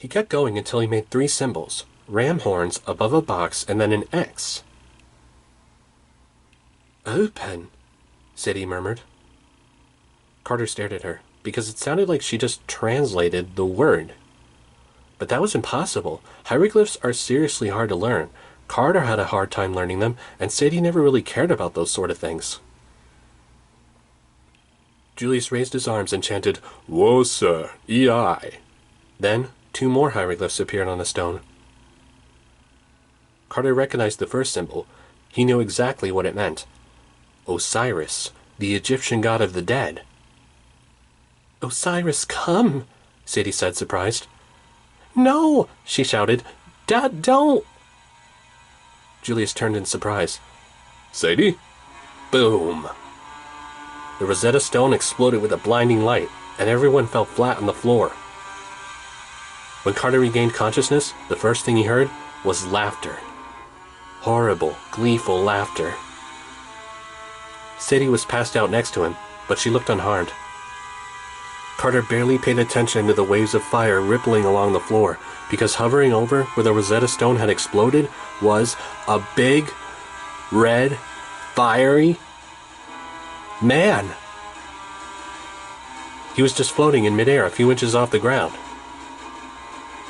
He kept going until he made 3 symbols, ram horns above a box and then an X. "Open," Sadie murmured. Carter stared at her, because it sounded like she just translated the word. But that was impossible. Hieroglyphs are seriously hard to learn. Carter had a hard time learning them, and Sadie never really cared about those sort of things. Julius raised his arms and chanted, "Woe, sir, ei." Then 2 more hieroglyphs appeared on the stone. Carter recognized the first symbol. He knew exactly what it meant. Osiris, the Egyptian god of the dead. "Osiris, come," Sadie said, surprised. "No," she shouted. "Dad, don't." Julius turned in surprise. "Sadie?" Boom! The Rosetta Stone exploded with a blinding light, and everyone fell flat on the floor. When Carter regained consciousness, the first thing he heard was laughter. Horrible, gleeful laughter. Sadie was passed out next to him, but she looked unharmed. Carter barely paid attention to the waves of fire rippling along the floor, because hovering over where the Rosetta Stone had exploded was a big, red, fiery man. He was just floating in midair a few inches off the ground.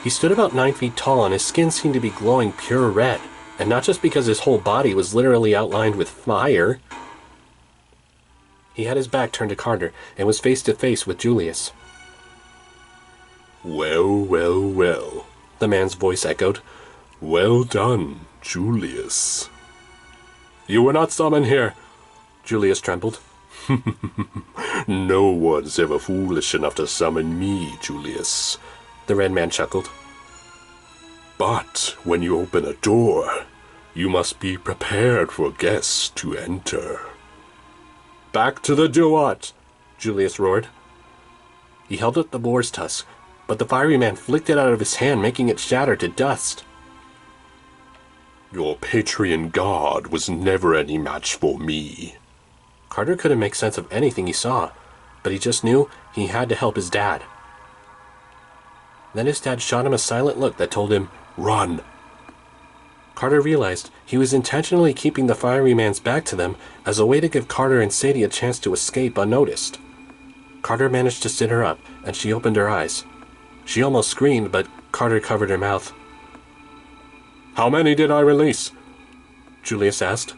He stood about 9 feet tall, and his skin seemed to be glowing pure red, and not just because his whole body was literally outlined with fire. He had his back turned to Carter and was face to face with Julius. "Well, well, well," the man's voice echoed. "Well done, Julius." "You were not summoned here." Julius trembled. "No one's ever foolish enough to summon me, Julius," the red man chuckled. "But when you open a door, you must be prepared for guests to enter." "Back to the do-what," Julius roared. He held up the boar's tusk, but the fiery man flicked it out of his hand, making it shatter to dust. "Your Patreon god was never any match for me." Carter couldn't make sense of anything he saw, but he just knew he had to help his dad. Then his dad shot him a silent look that told him, "Run." Carter realized he was intentionally keeping the fiery man's back to them as a way to give Carter and Sadie a chance to escape unnoticed. Carter managed to sit her up, and she opened her eyes. She almost screamed, but Carter covered her mouth. "How many did I release?" Julius asked.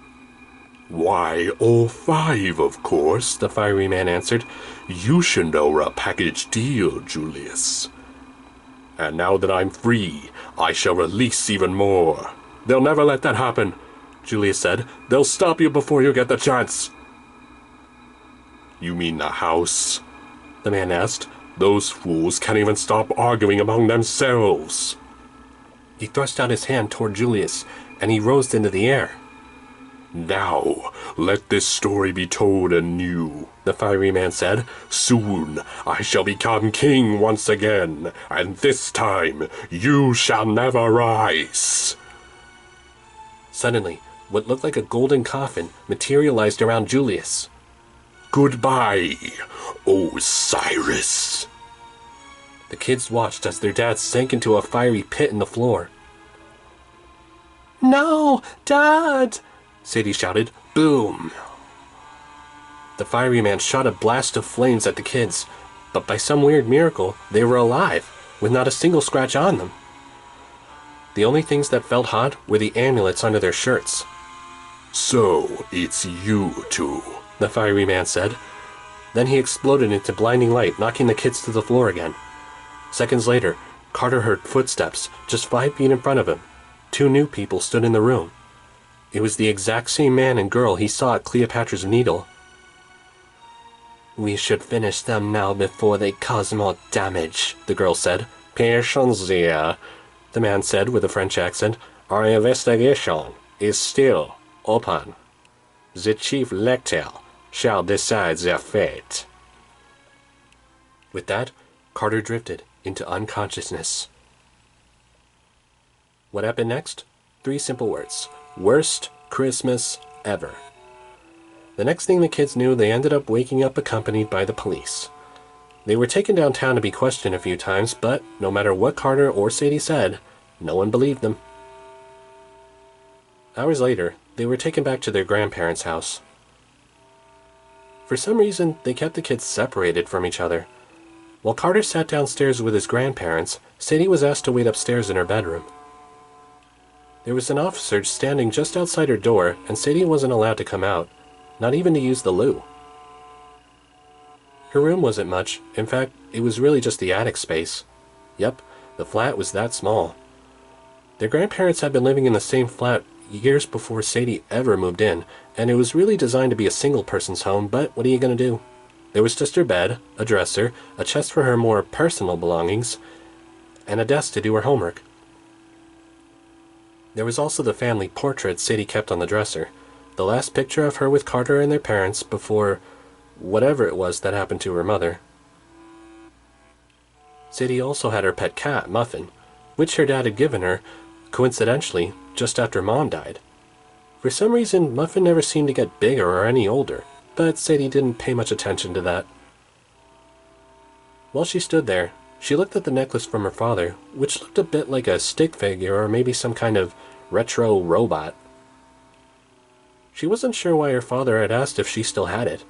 "Why, all 5, of course," the fiery man answered. "You should know a package deal, Julius." "And now that I'm free, I shall release even more." "They'll never let that happen," Julius said. "They'll stop you before you get the chance." "You mean the house?" the man asked. "Those fools can't even stop arguing among themselves." He thrust out his hand toward Julius, and he rose into the air. "Now, let this story be told anew," the fiery man said. "Soon I shall become king once again, and this time you shall never rise." Suddenly, what looked like a golden coffin materialized around Julius. "Goodbye, Osiris." The kids watched as their dad sank into a fiery pit in the floor. "No, Dad!" Sadie shouted. Boom! The fiery man shot a blast of flames at the kids, but by some weird miracle, they were alive, with not a single scratch on them. The only things that felt hot were the amulets under their shirts. "So, it's you two," the fiery man said. Then he exploded into blinding light, knocking the kids to the floor again. Seconds later, Carter heard footsteps just 5 feet in front of him. 2 new people stood in the room. It was the exact same man and girl he saw at Cleopatra's Needle. "We should finish them now before they cause more damage," the girl said. "Patience, dear," the man said with a French accent. "Our investigation is still open. The chief lector shall decide their fate." With that, Carter drifted into unconsciousness. What happened next? 3 simple words. Worst Christmas ever. The next thing the kids knew, they ended up waking up accompanied by the police. They were taken downtown to be questioned a few times, but no matter what Carter or Sadie said, no one believed them. Hours later, they were taken back to their grandparents' house. For some reason, they kept the kids separated from each other. While Carter sat downstairs with his grandparents, Sadie was asked to wait upstairs in her bedroom. There was an officer standing just outside her door, and Sadie wasn't allowed to come out, not even to use the loo. Her room wasn't much. In fact, it was really just the attic space. Yep, the flat was that small. Their grandparents had been living in the same flat years before Sadie ever moved in, and it was really designed to be a single person's home, but what are you going to do? There was just her bed, a dresser, a chest for her more personal belongings, and a desk to do her homework. There was also the family portrait Sadie kept on the dresser, the last picture of her with Carter and their parents before whatever it was that happened to her mother. Sadie also had her pet cat, Muffin, which her dad had given her, coincidentally, just after Mom died. For some reason, Muffin never seemed to get bigger or any older, but Sadie didn't pay much attention to that. While she stood there, she looked at the necklace from her father, which looked a bit like a stick figure or maybe some kind of retro robot. She wasn't sure why her father had asked if she still had it.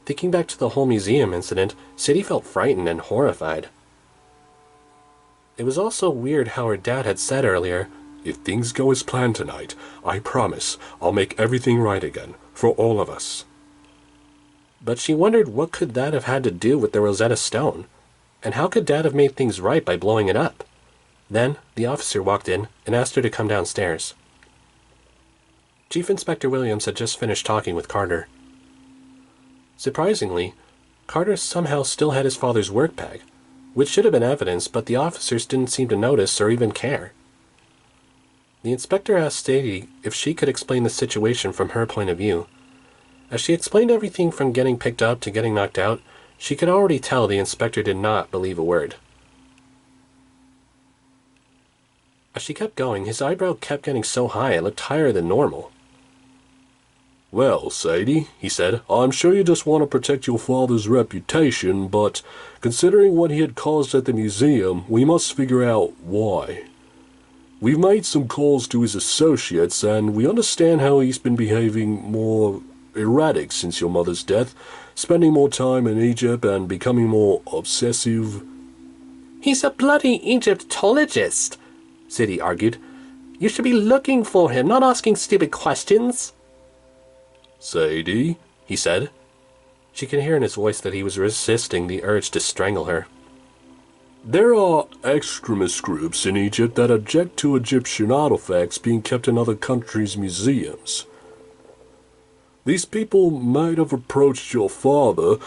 Thinking back to the whole museum incident, Sadie felt frightened and horrified. It was also weird how her dad had said earlier, "If things go as planned tonight, I promise I'll make everything right again, for all of us." But she wondered what could that have had to do with the Rosetta Stone, and how could Dad have made things right by blowing it up? Then the officer walked in and asked her to come downstairs. Chief Inspector Williams had just finished talking with Carter. Surprisingly, Carter somehow still had his father's work bag, which should have been evidence, but the officers didn't seem to notice or even care. The inspector asked Sadie if she could explain the situation from her point of view. As she explained everything from getting picked up to getting knocked out, she could already tell the inspector did not believe a word. As she kept going, his eyebrow kept getting so high it looked higher than normal. "Well, Sadie," he said, "I'm sure you just want to protect your father's reputation, but considering what he had caused at the museum, we must figure out why. We've made some calls to his associates, and we understand how he's been behaving more erratic since your mother's death, spending more time in Egypt and becoming more obsessive." "He's a bloody Egyptologist," Sadie argued. "You should be looking for him, not asking stupid questions." "Sadie," he said. She could hear in his voice that he was resisting the urge to strangle her. "There are extremist groups in Egypt that object to Egyptian artifacts being kept in other countries' museums. These people might have approached your father.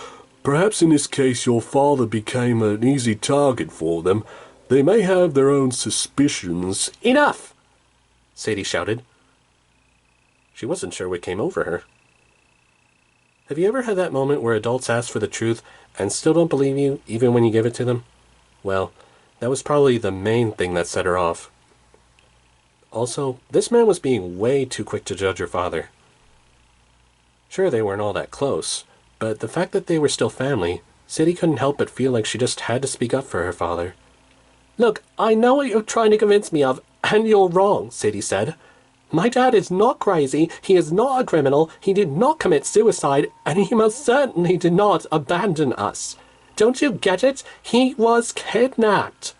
Perhaps in this case your father became an easy target for them. They may have their own suspicions." "Enough!" Sadie shouted. She wasn't sure what came over her. Have you ever had that moment where adults ask for the truth and still don't believe you even when you give it to them? Well, that was probably the main thing that set her off. Also, this man was being way too quick to judge her father. Sure, they weren't all that close, but the fact that they were still family, Sadie couldn't help but feel like she just had to speak up for her father. "Look, I know what you're trying to convince me of, and you're wrong," Sadie said. "My dad is not crazy, he is not a criminal, he did not commit suicide, and he most certainly did not abandon us. Don't you get it? He was kidnapped."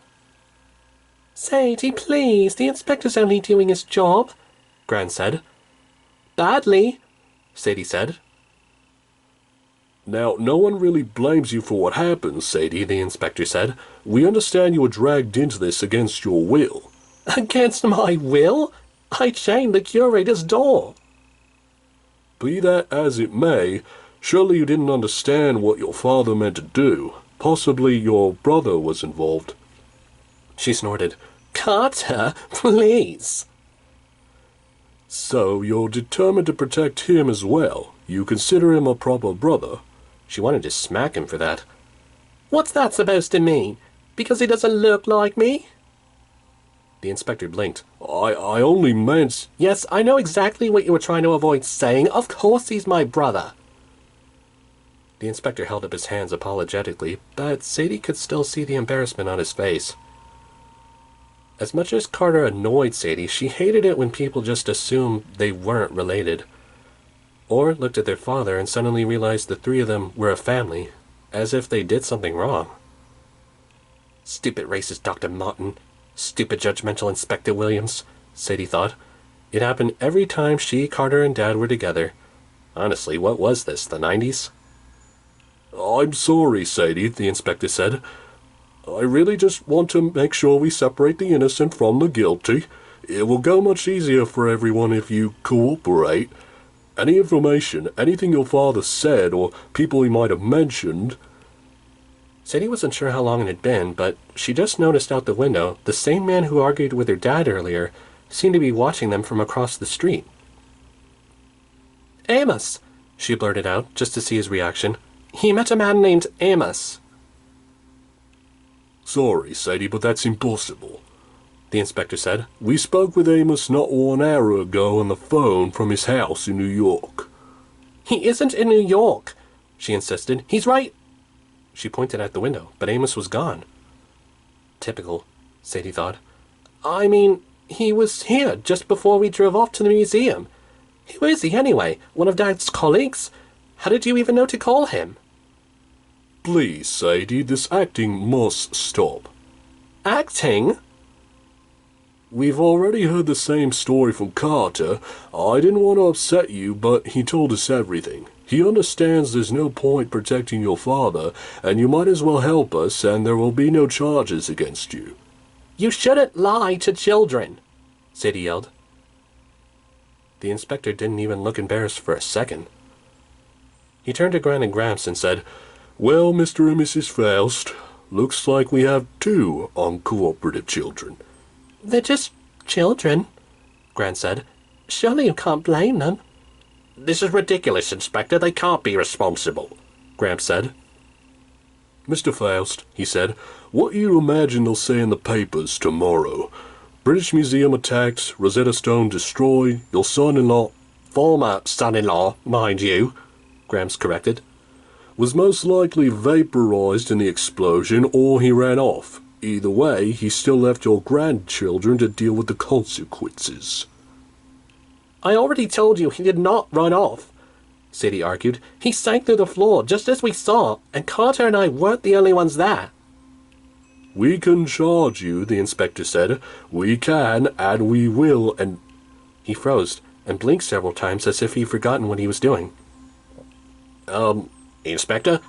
"Sadie, please, the inspector's only doing his job," Gran said. "Badly," Sadie said. "Now, no one really blames you for what happened, Sadie," the inspector said. "We understand you were dragged into this against your will." "Against my will? I chained the curator's door." "Be that as it may, surely you didn't understand what your father meant to do. Possibly your brother was involved." She snorted. "Carter, please." "So you're determined to protect him as well. You consider him a proper brother." She wanted to smack him for that. "What's that supposed to mean? Because he doesn't look like me?" The inspector blinked. I only meant..." "Yes, I know exactly what you were trying to avoid saying. Of course he's my brother." The inspector held up his hands apologetically, but Sadie could still see the embarrassment on his face. As much as Carter annoyed Sadie, she hated it when people just assumed they weren't related, or looked at their father and suddenly realized the three of them were a family, as if they did something wrong. Stupid racist Dr. Martin. Stupid judgmental Inspector Williams, Sadie thought. It happened every time she, Carter, and Dad were together. Honestly, what was this, the 90s? I'm sorry, Sadie, the inspector said. I really just want to make sure we separate the innocent from the guilty. It will go much easier for everyone if you cooperate. Any information, anything your father said, or people he might have mentioned... Sadie wasn't sure how long it had been, but she just noticed out the window the same man who argued with her dad earlier seemed to be watching them from across the street. "Amos," she blurted out, just to see his reaction. "He met a man named Amos." Sorry, Sadie, but that's impossible, the inspector said. We spoke with Amos not 1 hour ago on the phone from his house in New York. "He isn't in New York," she insisted. "He's right—" She pointed at the window, but Amos was gone. Typical, Sadie thought. "I mean, he was here just before we drove off to the museum. Who is he, anyway? One of Dad's colleagues? How did you even know to call him?" Please, Sadie, this acting must stop. "Acting?" We've already heard the same story from Carter. I didn't want to upset you, but he told us everything. He understands there's no point protecting your father, and you might as well help us, and there will be no charges against you. "You shouldn't lie to children," Sadie yelled. The inspector didn't even look embarrassed for a second. He turned to Gran and Gramps and said, Well, Mr. and Mrs. Faust, looks like we have 2 uncooperative children. "They're just children," Gran said. "Surely you can't blame them." "This is ridiculous, Inspector. They can't be responsible," Gramps said. Mr. Faust, he said, what do you imagine they'll say in the papers tomorrow? British Museum attacked, Rosetta Stone destroyed, your son-in-law... "Former son-in-law, mind you," Gramps corrected. Was most likely vaporized in the explosion, or he ran off. Either way, he still left your grandchildren to deal with the consequences. "I already told you he did not run off," Sadie argued. "He sank through the floor, just as we saw, and Carter and I weren't the only ones there." We can charge you, the inspector said. We can, and we will, and... He froze and blinked several times as if he'd forgotten what he was doing. Inspector?"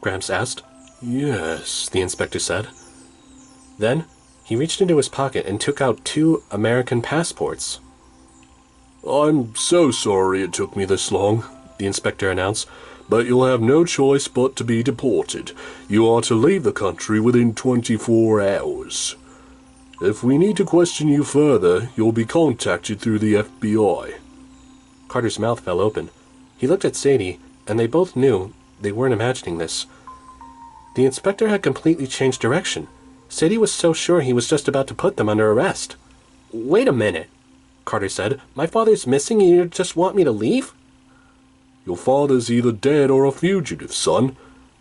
Gramps asked. Yes, the inspector said. Then he reached into his pocket and took out 2 American passports. I'm so sorry it took me this long, the inspector announced, but you'll have no choice but to be deported. You are to leave the country within 24 hours. If we need to question you further, you'll be contacted through the FBI. Carter's mouth fell open. He looked at Sadie, and they both knew they weren't imagining this. The inspector had completely changed direction. Sadie was so sure he was just about to put them under arrest. "Wait a minute," Carter said. "My father's missing and you just want me to leave?" Your father's either dead or a fugitive, son,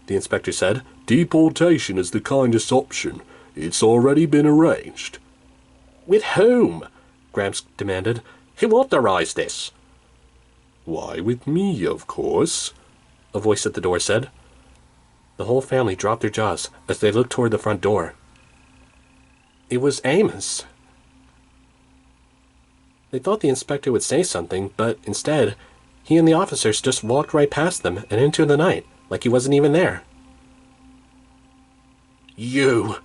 the inspector said. Deportation is the kindest option. It's already been arranged. "With whom?" Gramps demanded. "Who authorized this?" Why, with me, of course, a voice at the door said. The whole family dropped their jaws as they looked toward the front door. It was Amos. They thought the inspector would say something, but instead, he and the officers just walked right past them and into the night, like he wasn't even there. "You,"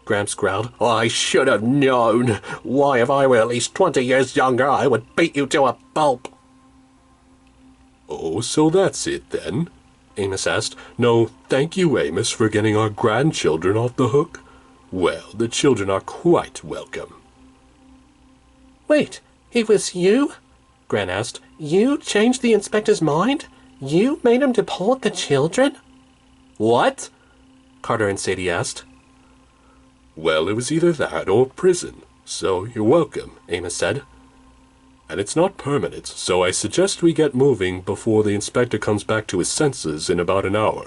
Gramps growled. "I should have known. Why, if I were at least 20 years younger, I would beat you to a pulp." Oh, so that's it then? Amos asked. No, thank you, Amos, for getting our grandchildren off the hook. Well, the children are quite welcome. "Wait, it was you?" Gran asked. "You changed the inspector's mind? You made him deport the children?" "What?" Carter and Sadie asked. Well, it was either that or prison, so you're welcome, Amos said. And it's not permanent, so I suggest we get moving before the inspector comes back to his senses in about an hour.